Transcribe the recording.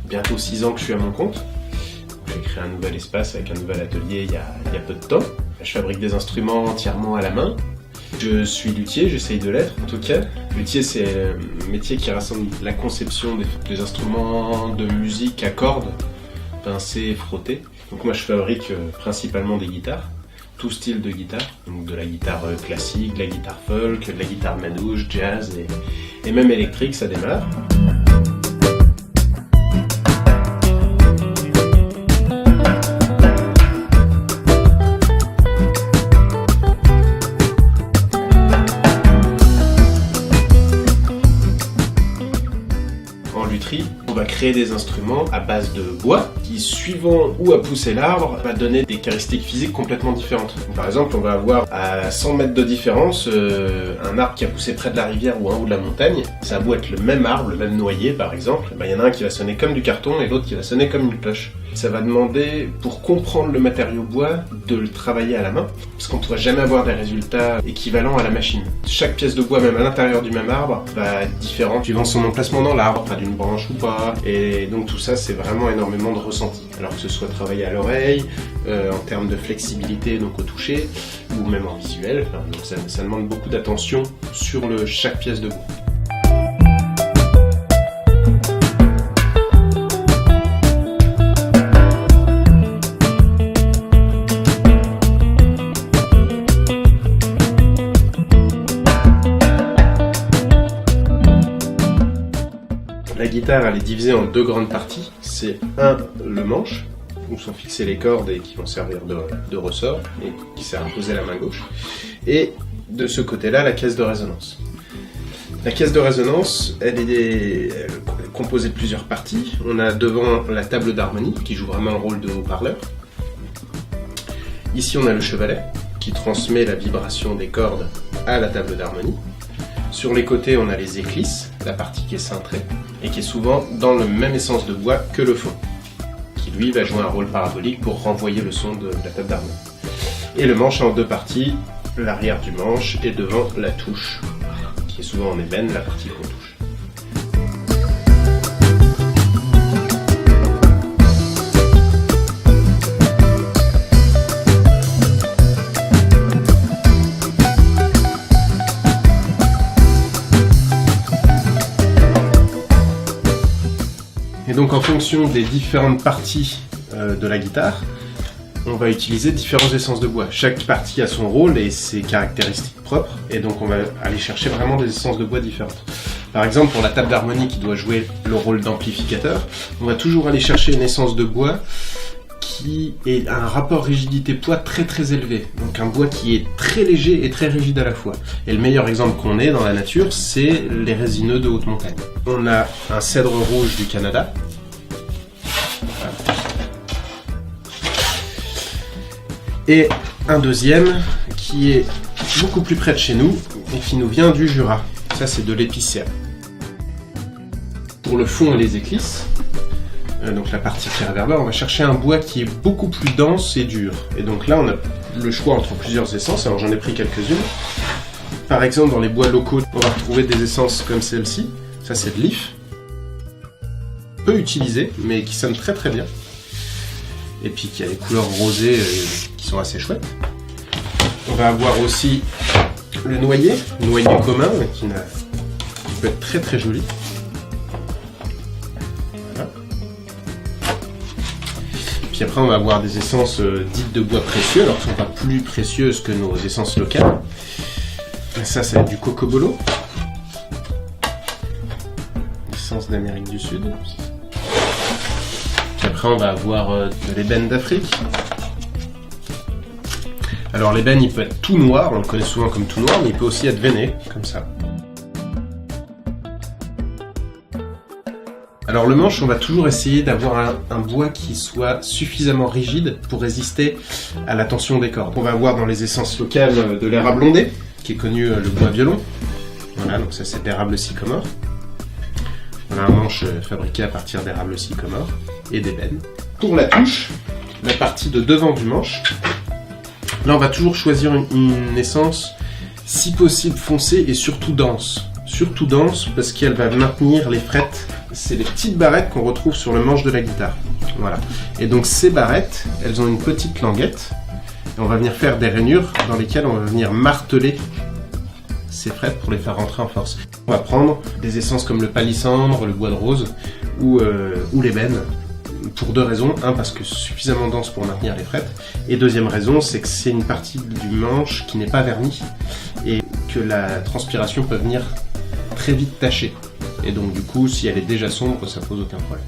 Bientôt 6 ans que je suis à mon compte. J'ai créé un nouvel espace avec un nouvel atelier il y a peu de temps. Je fabrique des instruments entièrement à la main. Je suis luthier, j'essaye de l'être en tout cas. Luthier, c'est un métier qui rassemble la conception des instruments de musique à cordes, pincés et frottés. Donc moi je fabrique principalement des guitares, tout style de guitare. Donc de la guitare classique, de la guitare folk, de la guitare manouche, jazz et même électrique, ça démarre. On va créer des instruments à base de bois qui, suivant où a poussé l'arbre, va donner des caractéristiques physiques complètement différentes. Donc, par exemple, on va avoir à 100 mètres de différence un arbre qui a poussé près de la rivière ou en haut de la montagne. Ça a beau être le même arbre, le même noyer par exemple, il y en a un qui va sonner comme du carton et l'autre qui va sonner comme une cloche. Ça va demander, pour comprendre le matériau bois, de le travailler à la main, parce qu'on ne pourra jamais avoir des résultats équivalents à la machine. Chaque pièce de bois, même à l'intérieur du même arbre, va être différente suivant son emplacement dans l'arbre, près d'une branche ou pas. Et donc tout ça, c'est vraiment énormément de ressenti. Alors que ce soit travaillé à l'oreille, en termes de flexibilité, donc au toucher, ou même en visuel. Donc ça demande beaucoup d'attention sur chaque pièce de bois. La guitare, elle est divisée en deux grandes parties. C'est le manche, où sont fixées les cordes et qui vont servir de ressort, et qui sert à poser la main gauche. Et de ce côté-là, la caisse de résonance. La caisse de résonance, elle est composée de plusieurs parties. On a devant la table d'harmonie, qui joue vraiment un rôle de haut-parleur. Ici, on a le chevalet, qui transmet la vibration des cordes à la table d'harmonie. Sur les côtés, on a les éclisses, la partie qui est cintrée, et qui est souvent dans le même essence de bois que le fond, qui lui va jouer un rôle parabolique pour renvoyer le son de la table d'harmonie. Et le manche en deux parties, l'arrière du manche et devant la touche, qui est souvent en ébène, la partie qu'on touche. Et donc en fonction des différentes parties de la guitare, on va utiliser différentes essences de bois. Chaque partie a son rôle et ses caractéristiques propres, et donc on va aller chercher vraiment des essences de bois différentes. Par exemple, pour la table d'harmonie qui doit jouer le rôle d'amplificateur, on va toujours aller chercher une essence de bois qui a un rapport rigidité-poids très très élevé. Donc un bois qui est très léger et très rigide à la fois. Et le meilleur exemple qu'on ait dans la nature, c'est les résineux de haute montagne. On a un cèdre rouge du Canada. Voilà. Et un deuxième qui est beaucoup plus près de chez nous et qui nous vient du Jura. Ça, c'est de l'épicéa. Pour le fond et les éclisses, donc la partie qui réverbère, on va chercher un bois qui est beaucoup plus dense et dur. Et donc là, on a le choix entre plusieurs essences. Alors j'en ai pris quelques-unes. Par exemple, dans les bois locaux, on va retrouver des essences comme celle-ci. Ça, c'est de l'if. Peu utilisé, mais qui sonne très très bien. Et puis qui a des couleurs rosées qui sont assez chouettes. On va avoir aussi le noyer commun, qui peut être très très joli. Voilà. Puis après, on va avoir des essences dites de bois précieux, alors qui ne sont pas plus précieuses que nos essences locales. Ça va être du cocobolo, essence d'Amérique du Sud. Puis après, on va avoir de l'ébène d'Afrique. Alors l'ébène, il peut être tout noir, on le connaît souvent comme tout noir, mais il peut aussi être veiné, comme ça. Alors le manche, on va toujours essayer d'avoir un bois qui soit suffisamment rigide pour résister à la tension des cordes. On va avoir dans les essences locales de l'érable ondé, qui est connu le bois violon. Voilà, donc ça c'est de l'érable sycomore. On a un manche fabriqué à partir d'érable sycomore et d'ébène. Pour la touche, la partie de devant du manche, là on va toujours choisir une essence si possible foncée et surtout dense. Surtout dense parce qu'elle va maintenir les frettes. C'est les petites barrettes qu'on retrouve sur le manche de la guitare. Voilà. Et donc ces barrettes, elles ont une petite languette. Et on va venir faire des rainures dans lesquelles on va venir marteler ces frettes pour les faire rentrer en force. On va prendre des essences comme le palissandre, le bois de rose ou l'ébène. Pour deux raisons. Un, parce que c'est suffisamment dense pour maintenir les frettes. Et deuxième raison, c'est que c'est une partie du manche qui n'est pas vernie et que la transpiration peut venir très vite tacher. Et donc du coup, si elle est déjà sombre, ça pose aucun problème.